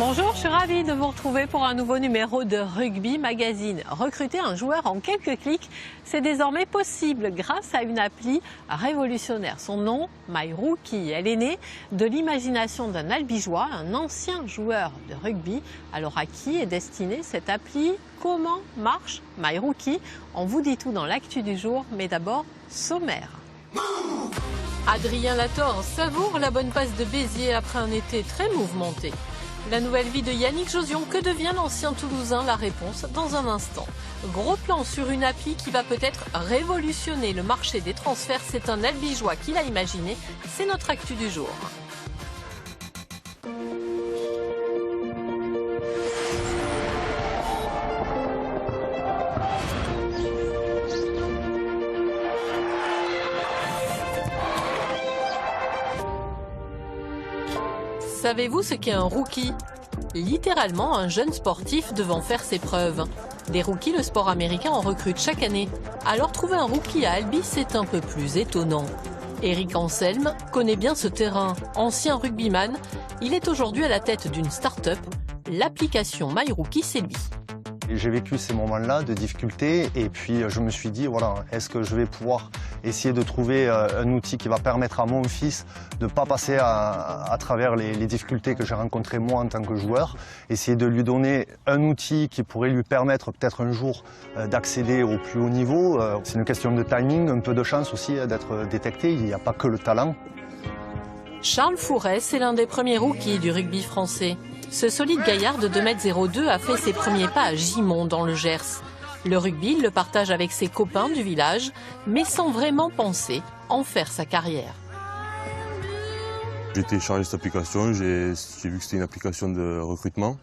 Bonjour, je suis ravie de vous retrouver pour un nouveau numéro de Rugby Magazine. Recruter un joueur en quelques clics, c'est désormais possible grâce à une appli révolutionnaire. Son nom, MyRookie. Elle est née de l'imagination d'un albigeois, un ancien joueur de rugby. Alors à qui est destinée cette appli? Comment marche MyRookie? On vous dit tout dans l'actu du jour, mais d'abord, sommaire. Adrien Latorre savoure la bonne passe de Béziers après un été très mouvementé. La nouvelle vie de Yannick Jauzion, que devient l'ancien Toulousain? La réponse dans un instant. Gros plan sur une appli qui va peut-être révolutionner le marché des transferts. C'est un albigeois qui l'a imaginé. C'est notre actu du jour. Savez-vous ce qu'est un rookie? Littéralement un jeune sportif devant faire ses preuves. Des rookies, le sport américain en recrute chaque année. Alors trouver un rookie à Albi, c'est un peu plus étonnant. Eric Anselme connaît bien ce terrain. Ancien rugbyman, il est aujourd'hui à la tête d'une start-up. L'application MyRookie, c'est lui. J'ai vécu ces moments-là de difficulté et puis je me suis dit, voilà, est-ce que je vais pouvoir essayer de trouver un outil qui va permettre à mon fils de ne pas passer à travers les difficultés que j'ai rencontrées moi en tant que joueur, essayer de lui donner un outil qui pourrait lui permettre peut-être un jour d'accéder au plus haut niveau. C'est une question de timing, un peu de chance aussi d'être détecté, il n'y a pas que le talent. Charles Fouret, c'est l'un des premiers rookies du rugby français. Ce solide gaillard de 2,02 m a fait ses premiers pas à Gimont dans le Gers. Le rugby, il le partage avec ses copains du village, mais sans vraiment penser en faire sa carrière. J'ai téléchargé cette application, j'ai vu que c'était une application de recrutement.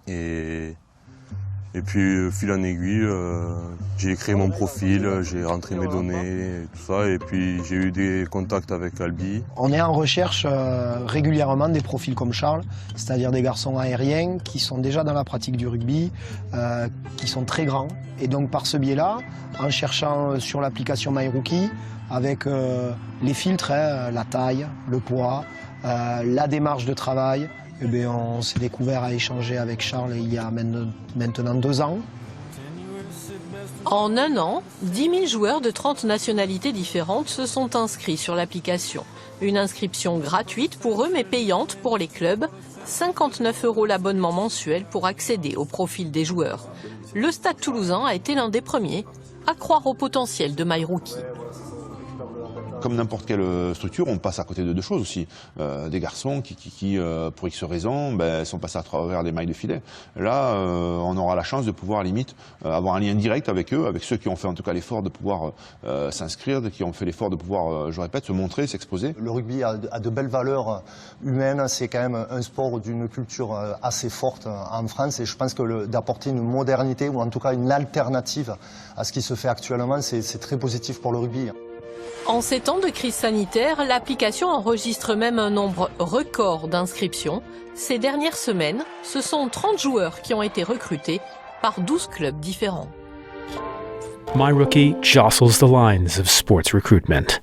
Et puis, fil en aiguille, j'ai créé mon profil, j'ai rentré mes données, tout ça, et puis j'ai eu des contacts avec Albi. On est en recherche régulièrement des profils comme Charles, c'est-à-dire des garçons aériens qui sont déjà dans la pratique du rugby, qui sont très grands. Et donc par ce biais-là, en cherchant sur l'application MyRookie, avec les filtres, la taille, le poids, la démarche de travail, eh bien, on s'est découvert à échanger avec Charles il y a maintenant 2 ans. En un an, 10 000 joueurs de 30 nationalités différentes se sont inscrits sur l'application. Une inscription gratuite pour eux mais payante pour les clubs. 59 € l'abonnement mensuel pour accéder au profil des joueurs. Le Stade Toulousain a été l'un des premiers à croire au potentiel de MyRookie. Comme n'importe quelle structure, on passe à côté de 2 choses aussi. Des garçons qui pour X raisons, sont passés à travers des mailles de filet. Là, on aura la chance de pouvoir, à la limite, avoir un lien direct avec eux, avec ceux qui ont fait en tout cas l'effort de pouvoir s'inscrire, qui ont fait l'effort de pouvoir, je répète, se montrer, s'exposer. Le rugby a de belles valeurs humaines, c'est quand même un sport d'une culture assez forte en France et je pense que d'apporter une modernité ou en tout cas une alternative à ce qui se fait actuellement, c'est très positif pour le rugby. En ces temps de crise sanitaire, l'application enregistre même un nombre record d'inscriptions. Ces dernières semaines, ce sont 30 joueurs qui ont été recrutés par 12 clubs différents. MyRookie jostles the lines of sports recruitment.